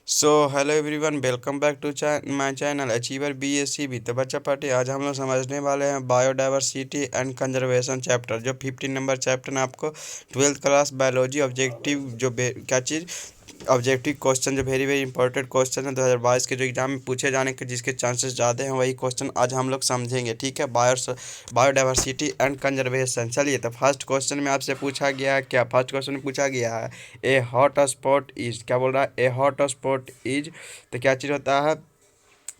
So hello everyone, welcome back to my channel achiever BSCB। तो बच्चा party आज हम लोग समझने वाले हैं बायोडाइवर्सिटी एंड कंजर्वेशन चैप्टर, जो 15 नंबर चैप्टर है। आपको 12th क्लास बायोलॉजी ऑब्जेक्टिव क्या चीज़ ऑब्जेक्टिव क्वेश्चन, जो वेरी वेरी इंपॉर्टेंट क्वेश्चन है 2022 के, जो एग्जाम में पूछे जाने के जिसके चांसेस ज़्यादा हैं, वही क्वेश्चन आज हम लोग समझेंगे। ठीक है, बायोडाइवर्सिटी एंड कंजर्वेशन। चलिए, तो फर्स्ट क्वेश्चन में आपसे पूछा गया है क्या? फर्स्ट क्वेश्चन में पूछा गया है ए हॉट स्पॉट इज, क्या बोल रहा है? ए हॉट स्पॉट इज, तो क्या चीज़ होता है?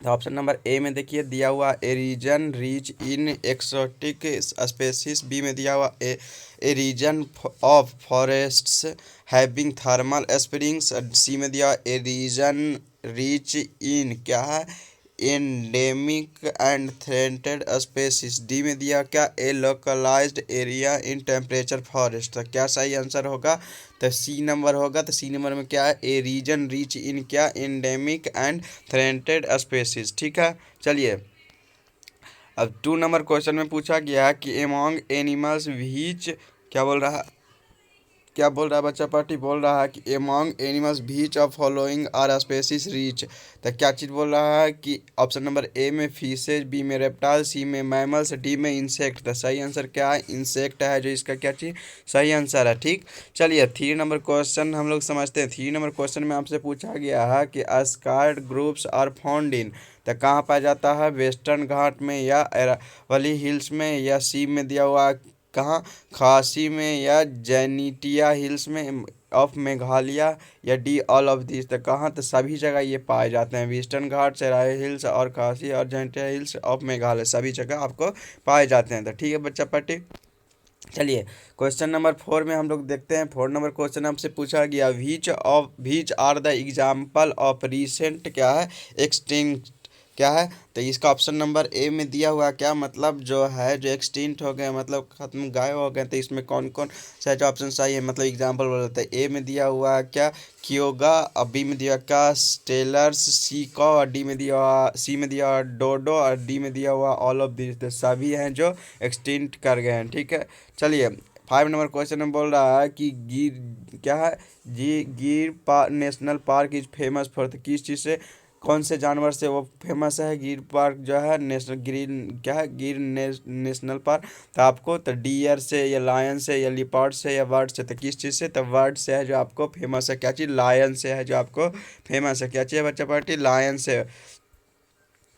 तो ऑप्शन नंबर ए में देखिए दिया हुआ a region rich in exotic species. B में दिया हुआ a region of forests having thermal springs. C में दिया ए रीजन रीच इन क्या है endemic and threatened species. D में दिया क्या a localised area in temperature forest. तो क्या सही आंसर होगा? तो सी नंबर होगा। तो सी नंबर में क्या है? ए रीजन रीच इन क्या एंडेमिक एंड थ्रेटेड स्पेसिस। ठीक है, चलिए अब 2 नंबर क्वेश्चन में पूछा गया है कि एमॉन्ग एनिमल्स व्हिच, क्या बोल रहा है? क्या बोल रहा है बच्चा पार्टी? बोल रहा है कि among animals which of following are species rich. तो क्या चीज़ बोल रहा है कि ऑप्शन नंबर ए में फिशेज, बी में रेप्टाइल, सी में मैमल्स, डी में इंसेक्ट। तो सही आंसर क्या है? इंसेक्ट है जो इसका क्या चीज़ सही आंसर है। ठीक, चलिए 3 नंबर क्वेश्चन हम लोग समझते हैं। 3 नंबर क्वेश्चन में आपसे पूछा गया है कि अस्कार्ड ग्रुप्स आर फाउंड इन, तो कहाँ पाया जाता है? वेस्टर्न घाट में या अरावली हिल्स में, या सी में दिया हुआ कहाँ खासी में, या जेनिटिया हिल्स में ऑफ मेघालय, या डी ऑल ऑफ दिस। तो कहाँ? तो सभी जगह ये पाए जाते हैं। वेस्टर्न घाट, सेराई हिल्स और खासी और जेनिटिया हिल्स ऑफ मेघालय, सभी जगह आपको पाए जाते हैं। तो ठीक है बच्चा पार्टी, चलिए क्वेश्चन नंबर 4 में हम लोग देखते हैं। 4 नंबर क्वेश्चन आपसे पूछा गया which are the example of recent क्या है एक्सटिंक्ट, क्या है? तो इसका ऑप्शन नंबर ए में दिया हुआ क्या मतलब जो है जो एक्सटिंक्ट हो गए, मतलब खत्म गायब हो गए। तो इसमें कौन कौन सा जो ऑप्शन सही है, मतलब एग्जाम्पल बोल रहे थे। ए में दिया हुआ क्या क्योगा, और बी में दिया क्या स्टेलर्स, सी कॉ, और डी में दिया हुआ सी में दिया हुआ डोडो, और डी में दिया हुआ ऑल ऑफ दिस। तो सभी हैं जो एक्सटिंक्ट कर गए हैं। ठीक है, चलिए 5 नंबर क्वेश्चन में बोल रहा है कि गिर क्या है national park is famous for, तो किस चीज़ से, कौन से जानवर से वो फेमस है? गिर पार्क जो है नेशनल ग्रीन क्या है नेशनल पार्क। तो आपको तो डियर से, या लायन से, या लिपार्ड से, या बर्ड से। तो किस चीज़ से? तो बर्ड से है जो आपको फेमस है। क्या चीज़? लायन से है जो आपको फेमस है। क्या चीज़ है बच्चा पार्टी? लायन से।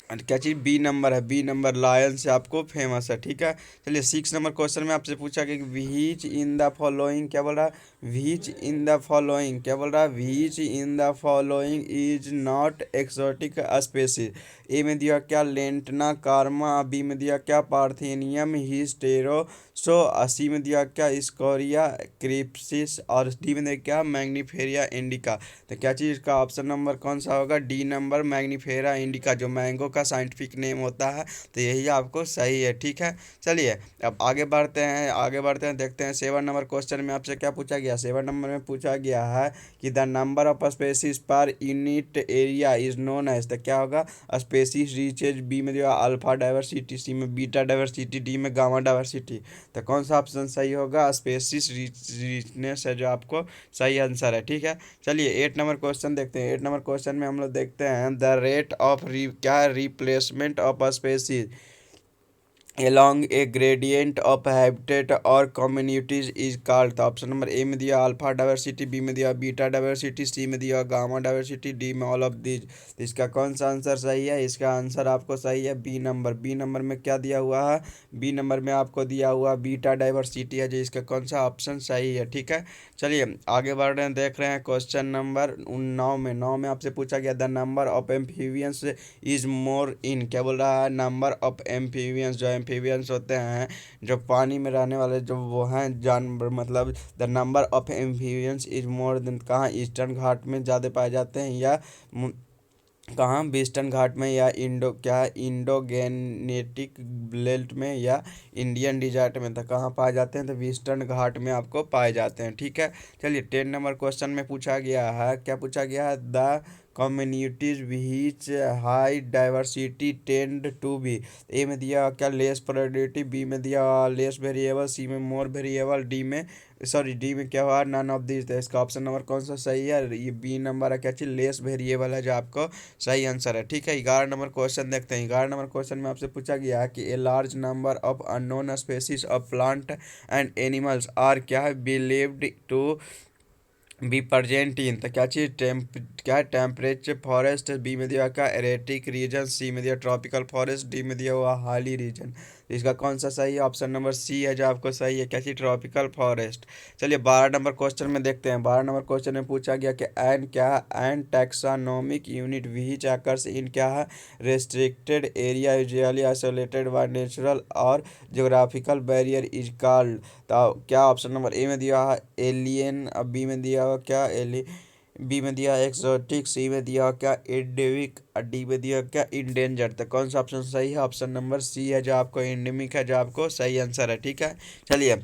और क्या चीज़? बी नंबर है, बी नंबर लायन से आपको फेमस है। ठीक है, चलिए 6 नंबर क्वेश्चन में आपसे पूछा कि व्हिच इन द फॉलोइंग, क्या बोल रहा है? व्हिच इन द फॉलोइंग, क्या बोल रहा है? Which in the following is not exotic species. A में दिया क्या लेंटना कार्मा, बी में दिया क्या पार्थेनियम हिस्टेरो, सी में दिया क्या स्कोरिया क्रिप्सिस, और डी में दिया क्या मैग्नीफेरिया इंडिका। तो क्या चीज़ का ऑप्शन नंबर कौन सा होगा? डी नंबर मैग्नीफेरा इंडिका, जो मैंगो का साइंटिफिक नेम होता है। तो यही आपको सही है। ठीक है, चलिए अब आगे बढ़ते हैं, देखते हैं 7 नंबर क्वेश्चन में आपसे क्या पूछा गया। 7 नंबर में पूछा गया है कि the number of species per unit area is known as. तो क्या होगा? स्पेसीज रीचेज, बी में दिया अल्फा डाइवर्सिटी, सी में बीटा डाइवर्सिटी, डी में गामा डाइवर्सिटी। तो कौन सा ऑप्शन सही होगा? स्पेसीज रिचनेस है जो आपको सही आंसर है। ठीक है, चलिए 8 नंबर क्वेश्चन देखते हैं। 8 नंबर क्वेश्चन में हम लोग देखते हैं द रेट ऑफ क्या है replacement of species along a gradient of habitat और communities is called। तो ऑप्शन नंबर ए में दिया अल्फा डाइवर्सिटी, बी में दिया बीटा डाइवर्सिटी, सी में दिया गामा डाइवर्सिटी, डी में ऑल ऑफ दीज। तो इसका कौन सा आंसर सही है? इसका आंसर आपको सही है बी नंबर। बी नंबर में क्या दिया हुआ है? बी नंबर में आपको दिया हुआ बीटा डाइवर्सिटी है, जो इसका कौन सा ऑप्शन सही है। ठीक है, चलिए आगे बढ़ रहे हैं, देख रहे हैं क्वेश्चन नंबर 9 में आपसे पूछा गया the number of amphibians is more in, क्या बोल रहा है? नंबर ऑफ एम्फीबियंस, जो एम्फीबियंस होते हैं जो पानी में रहने वाले जो वो हैं जानवर, मतलब the number of amphibians is more than, कहाँ ईस्टर्न घाट में ज़्यादा पाए जाते हैं, या कहाँ वेस्टर्न घाट में, या इंडो गैनेटिक बेल्ट में, या इंडियन डिजर्ट में। तो कहाँ पाए जाते हैं? तो वेस्टर्न घाट में आपको पाए जाते हैं। ठीक है, चलिए 10 नंबर क्वेश्चन में पूछा गया है, क्या पूछा गया है? The communities which high diversity tend to be. A में दिया क्या लेस प्रोबेबिलिटी, बी में दिया लेस वेरिएबल, सी में मोर वेरिएबल, डी में क्या हुआ नन ऑफ दिस। तो इसका ऑप्शन नंबर कौन सा सही है, ये बी नंबर है क्या चीज लेस वेरिएबल है जो आपको सही आंसर है। ठीक है, 11 नंबर क्वेश्चन देखते हैं। 11 नंबर क्वेश्चन में आपसे पूछा गया है कि a large number of unknown species of plant and animals are क्या है believed to be present in. तो क्या चीज क्या टेम्परेचर फॉरेस्ट, बी में दिया क्या एरेटिक रीजन, सी में दिया ट्रॉपिकल फॉरेस्ट, डी में दिया हुआ हाली रीजन। तो इसका कौन सा सही है, ऑप्शन नंबर सी है जो आपको सही है क्या चीज ट्रॉपिकल फॉरेस्ट। चलिए 12 नंबर क्वेश्चन में देखते हैं। 12 नंबर क्वेश्चन में पूछा गया कि एन क्या है an taxonomic unit which occurs in क्या है restricted area usually isolated by natural और ज्योग्राफिकल बैरियर इज कॉल्ड। तो क्या ऑप्शन नंबर ए में दिया है एलियन, अब बी में दिया हुआ क्या एली, बी में दिया एक्सोटिक, सी में दिया क्या एंडेमिक, और डी में दिया क्या इंडेंजर। तो कौन सा ऑप्शन सही है, ऑप्शन नंबर सी है जो आपको एंडेमिक है जो आपको सही आंसर है। ठीक है, चलिए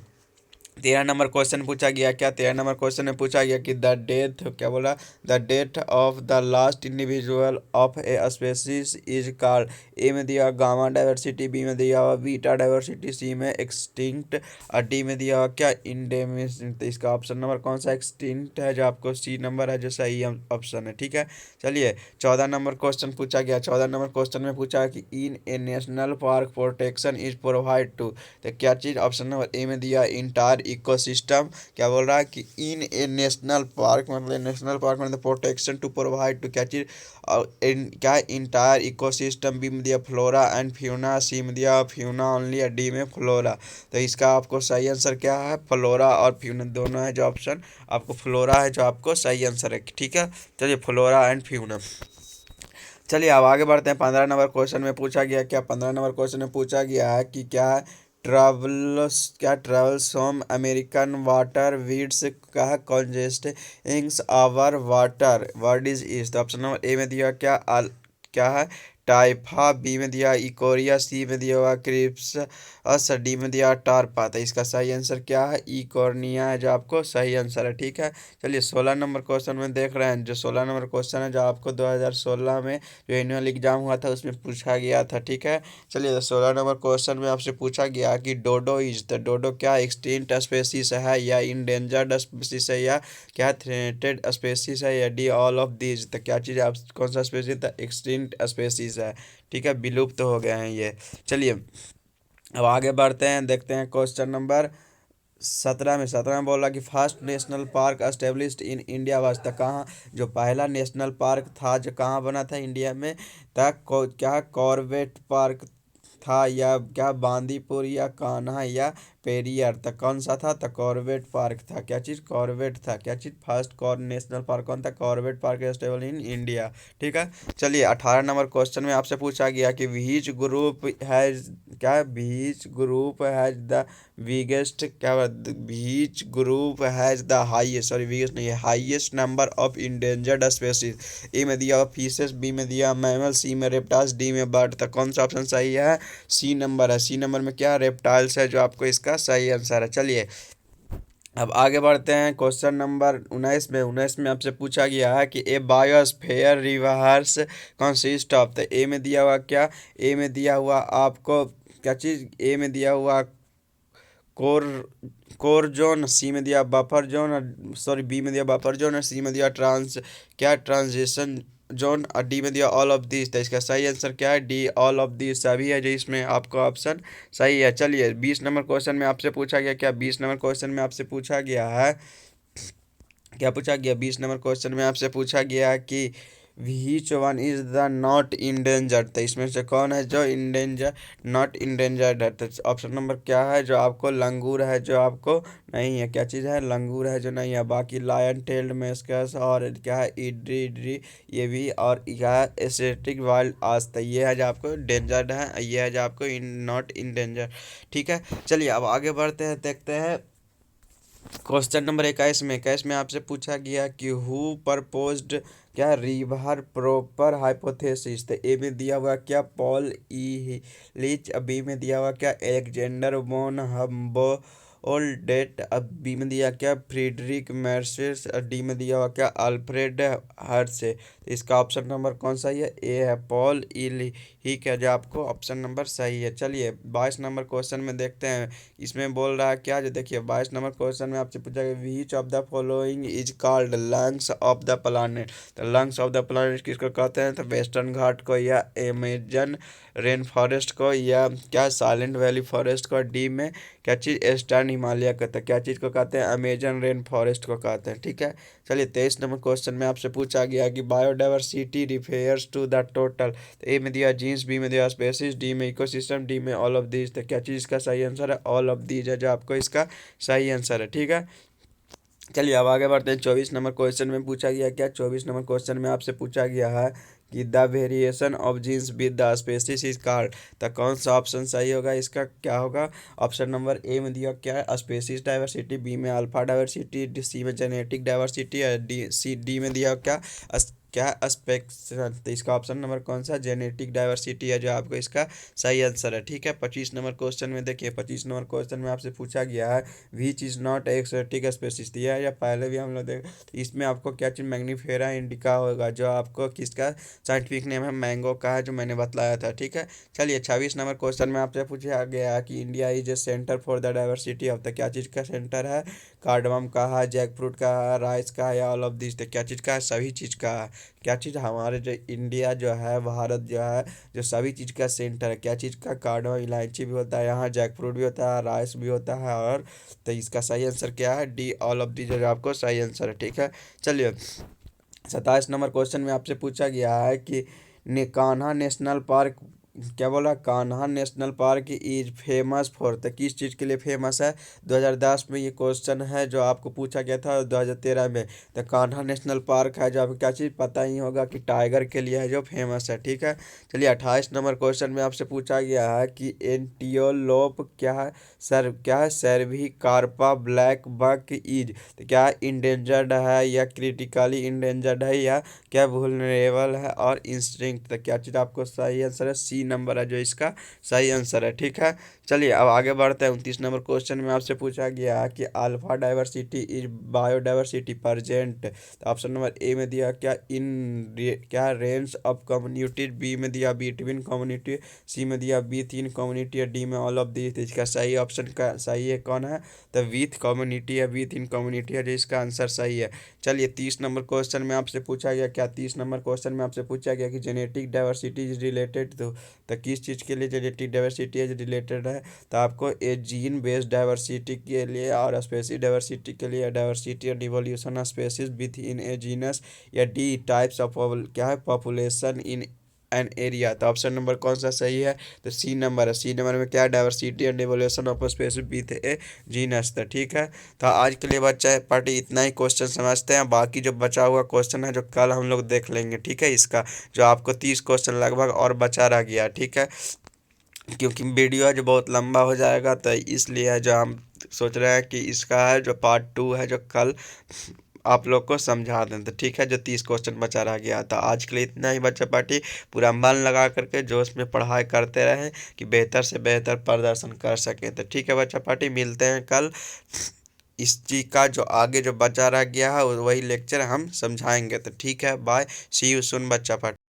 13 नंबर क्वेश्चन पूछा गया क्या, 13 नंबर क्वेश्चन में पूछा गया कि द डेथ क्या बोला, the death of the last individual of a species is called. A में दिया गामा डाइवर्सिटी, बी में दिया हुआ बीटा डाइवर्सिटी, सी में एक्सटिंक्ट, और डी में दिया हुआ क्या इंडेमिस। तो इसका ऑप्शन नंबर कौन सा एक्सटिंक्ट है जो आपको सी नंबर है जो सही ऑप्शन है। ठीक है, चलिए 14 नंबर क्वेश्चन पूछा गया। 14 नंबर क्वेश्चन में पूछा कि in a national park protection is provide to. तो क्या चीज़, ऑप्शन नंबर ए में दिया इंटायर इकोसिस्टम, क्या बोल रहा है कि इन ए नेशनल पार्क मतलब नेशनल पार्क मतलब प्रोटेक्शन टू प्रोवाइड टू क्या चीज़ क्या इंटायर इकोसिस्टम, बी में दिया फ्लोरा एंड फ्यूना, सी में दिया फ्यूना ओनली, और डी में फ्लोरा। तो इसका आपको सही आंसर क्या है फ्लोरा और फ्यूना दोनों है जो ऑप्शन आपको फ्लोरा है जो आपको सही आंसर है। ठीक है, चलिए फ्लोरा एंड फ्यूना। चलिए अब आगे बढ़ते हैं। 15 नंबर क्वेश्चन में पूछा गया क्या, 15 नंबर क्वेश्चन में पूछा गया है कि क्या है travels home American water weeds क्या है कॉन्जेस्टिंग्स आवर वाटर वर्ड इज। तो ऑप्शन नंबर ए में दिया क्या है टाइफा, बी में दिया इकोरिया, सी में दिया हुआ क्रिप्स, और डी में दिया टारपा। तो इसका सही आंसर क्या है इकोर्निया है जो आपको सही आंसर है। ठीक है, चलिए 16 नंबर क्वेश्चन में देख रहे हैं। जो 16 नंबर क्वेश्चन है जो आपको 2016 में जो एनुअल एग्जाम हुआ था उसमें पूछा गया था। ठीक है, चलिए 16 नंबर क्वेश्चन में आपसे पूछा गया कि डोडो इज, तो डोडो क्या एक्सटिंक्ट स्पेसीज है या इंडेंजर्ड स्पेसीज है या क्या थ्रेटेड स्पेसीज है या डी ऑल ऑफ दीज। तो क्या चीज़ आप कौन सा स्पेसीज था एक्सटिंक्ट स्पेसीज है। ठीक है, विलुप्त तो हो गए हैं ये। चलिए अब आगे बढ़ते हैं, देखते हैं क्वेश्चन नंबर 17 में। 17 में बोला कि first national park established in India was, तक कहाँ जो पहला नेशनल पार्क था जो कहाँ बना था इंडिया में, तक क्या कॉर्बेट पार्क था या क्या बांदीपुर या कान्हा या पेरियार। तक कौन सा था, तो कॉर्बेट पार्क था। क्या चीज़ कॉर्बेट था, क्या चीज़ फर्स्ट नेशनल पार्क कौन था Corbett park stable in India. ठीक है, चलिए 18 नंबर क्वेश्चन में आपसे पूछा गया कि व्हिच ग्रुप हैज क्या which group has the biggest क्या which group has the highest sorry biggest नहीं highest number of endangered species. A में दिया फिशेस, बी में दिया मैमल, सी में रेप्टाइल्स, डी में बर्ड। तक कौन सा ऑप्शन सही है, सी नंबर है। सी नंबर में क्या रेप्टाइल्स है जो आपको इसका सही आंसर है। चलिए अब आगे बढ़ते हैं क्वेश्चन नंबर 19 में। 19 में आपसे पूछा गया है कि ए बायोस्फीयर रिवर्स कंसिस्ट ऑफ। तो ए में दिया हुआ क्या, ए में दिया हुआ आपको क्या चीज़, ए में दिया हुआ कोर कोर जोन, सी में दिया बफर जोन सॉरी बी में दिया बफर जोन और सी में दिया ट्रांजिशन जोन और डी में दिया ऑल ऑफ दिस। तो इसका सही आंसर क्या है डी ऑल ऑफ दिस सभी है जो इसमें आपका ऑप्शन सही है। चलिए 20 नंबर क्वेश्चन में आपसे पूछा गया क्या, 20 नंबर क्वेश्चन में आपसे पूछा गया है क्या पूछा गया 20 नंबर क्वेश्चन में आपसे पूछा गया कि which one is the not endangered. तो इसमें से कौन है जो इंडेंजर नॉट इंडेंजर्ड है। तो ऑप्शन नंबर क्या है जो आपको लंगूर है जो आपको नहीं है। क्या चीज़ है लंगूर है जो नहीं है। बाकी लायन टेल्ड मेस्कस और क्या है इड्री ये भी और क्या है एसेटिक वाइल्ड आज। तो ये है जो आपको डेंजर्ड है, ये है जो आपको नॉट इंडेंजर। ठीक है, चलिए अब आगे बढ़ते हैं, देखते हैं क्वेश्चन नंबर 21 में आपसे पूछा गया कि हु प्रपोज्ड क्या रिवर प्रॉपर हाइपोथेसिस। तो ए में दिया हुआ क्या पॉल ई लीच, बी में दिया हुआ क्या एलेक्जेंडर बोन ओल्ड डेट। अब बी में दिया क्या फ्रीडरिक मैर्सेस, डी में दिया हुआ क्या अल्फ्रेड हर्से। इसका ऑप्शन नंबर कौन सा है? ए है पॉल इल ही क्या, जो आपको ऑप्शन नंबर सही है। चलिए 22 नंबर क्वेश्चन में देखते हैं, इसमें बोल रहा है क्या, जो देखिए 22 नंबर क्वेश्चन में आपसे पूछा गया which of the following is called lungs of the planet. तो लंग्स ऑफ द प्लानेट किसको कहते हैं? तो वेस्टर्न घाट को, या अमेजन रेन फॉरेस्ट को, या क्या साइलेंट वैली फॉरेस्ट को। डी में क्या चीज़ ईस्टर्न हिमालय कहते हैं, क्या चीज़ को कहते हैं? अमेजन रेन फॉरेस्ट को कहते हैं। ठीक है, चलिए 23 नंबर क्वेश्चन में आपसे पूछा गया कि बायोडाइवर्सिटी रिफेयर्स टू द टोटल। तो ए में दिया जीन्स, बी में दिया स्पेसीज, डी में इकोसिस्टम, डी में ऑल ऑफ दीज। तो क्या चीज़ इसका सही आंसर है? ऑल ऑफ दीज है जो आपको इसका सही आंसर है। ठीक है, चलिए अब आगे बढ़ते हैं। 24 नंबर क्वेश्चन में पूछा गया क्या, 24 नंबर क्वेश्चन में आपसे पूछा गया है कि the variation of genes with the species is called. तो कौन सा ऑप्शन सही होगा? इसका क्या होगा? ऑप्शन नंबर ए में दिया क्या है स्पेसीज डाइवर्सिटी, बी में अल्फा डाइवर्सिटी, सी में जेनेटिक डाइवर्सिटी, या डी में दिया क्या क्या स्पेक्शन। तो इसका ऑप्शन नंबर कौन सा? जेनेटिक डाइवर्सिटी है जो आपको इसका सही आंसर है। ठीक है, 25 नंबर क्वेश्चन में देखिए, 25 नंबर क्वेश्चन में आपसे पूछा गया है which is not exotic species दिया है, या पहले भी हम लोग देख, तो इसमें आपको क्या चीज़ मैग्नीफेरा इंडिका होगा, जो आपको किसका साइंटिफिक नेम है? मैंगो का है, जो मैंने बतलाया था। ठीक है, चलिए 26 नंबर क्वेश्चन में आपसे पूछा गया है कि India is a centre for the diversity of the, क्या चीज़ का सेंटर है? कार्डमम का है, जैक फ्रूट का है, राइस का है, या ऑल ऑफ दिस। तो क्या चीज़ का है? सभी चीज़ का है। क्या चीज़? हमारे जो इंडिया जो है, भारत जो है, जो सभी चीज़ का सेंटर है। क्या चीज़ का? कार्डमम, इलायची भी होता है यहाँ, जैक फ्रूट भी होता है, राइस भी होता है, और तो इसका सही आंसर क्या है? डी ऑल ऑफ दी, जो आपको सही आंसर है। ठीक है, चलिए 27 नंबर क्वेश्चन में आपसे पूछा गया है कि कान्हा नेशनल पार्क, क्या बोला? Kanha national park is famous for, तो किस चीज़ के लिए फेमस है? 2010 में ये क्वेश्चन है जो आपको पूछा गया था 2013 में। तो कान्हा नेशनल पार्क है जो आपको क्या चीज़ पता ही होगा कि टाइगर के लिए है जो फेमस है। ठीक है, चलिए 28 नंबर क्वेश्चन में आपसे पूछा गया है कि एंटियोलोप क्या है? सर क्या है? सर्वी कार्पा ब्लैक बक इज, तो क्या इंडेंजर्ड है, या क्रिटिकली इंडेंजर्ड है, या क्या वुल्नरेबल है, और इंस्टिंक्ट। तो क्या चीज़ आपको सही आंसर है? सी नंबर है जो इसका सही आंसर है। ठीक है, चलिए अब आगे बढ़ते हैं। 29 नंबर क्वेश्चन में आपसे पूछा गया कि alpha diversity is biodiversity present. तो ऑप्शन नंबर ए में दिया क्या क्या रेंज ऑफ कम्युनिटी, बी में दिया बिटवीन कम्युनिटी, सी में दिया विथ इन कम्युनिटी, या डी में ऑल ऑफ दिस। इसका सही ऑप्शन का सही है कौन है? तो विथ कम्युनिटी है, विथ इन कम्युनिटी है जो इसका आंसर सही है। चलिए 30 नंबर क्वेश्चन में आपसे पूछा गया क्या, 30 नंबर क्वेश्चन में आपसे पूछा गया कि जेनेटिक डाइवर्सिटी इज रिलेटेड तो किस चीज़ के लिए जेनेटिक डाइवर्सिटी इज रिलेटेड है? तो आपको ए जीन बेस्ड डाइवर्सिटी के लिए, और स्पेसीज डाइवर्सिटी के लिए, डाइवर्सिटी और devolution of species with in A genus, या डी टाइप्स ऑफ क्या है पॉपुलेशन इन एन एरिया। तो ऑप्शन नंबर कौन सा सही है? तो सी नंबर है। सी नंबर में क्या diversity and devolution of species with A genus. तो ठीक है, तो आज के लिए बच्चा पार्टी इतना ही क्वेश्चन समझते हैं, बाकी जो बचा हुआ क्वेश्चन है जो कल हम लोग देख लेंगे। ठीक है, इसका जो आपको 30 क्वेश्चन लगभग और बचा रह गया। ठीक है, क्योंकि वीडियो है जो बहुत लंबा हो जाएगा, तो इसलिए है जो हम सोच रहे हैं कि इसका है जो पार्ट 2 है जो कल आप लोग को समझा दें। तो ठीक है, जो 30 क्वेश्चन बचा रह गया था। आज के लिए इतना ही बच्चा पार्टी, पूरा मन लगा करके जोश में पढ़ाई करते रहें कि बेहतर से बेहतर प्रदर्शन कर सकें। तो ठीक है बच्चा पार्टी, मिलते हैं कल। इस चीज़ का जो आगे जो बचा रह गया है वही लेक्चर हम समझाएंगे। तो ठीक है, बाय, सी यू सुन बच्चा पार्टी।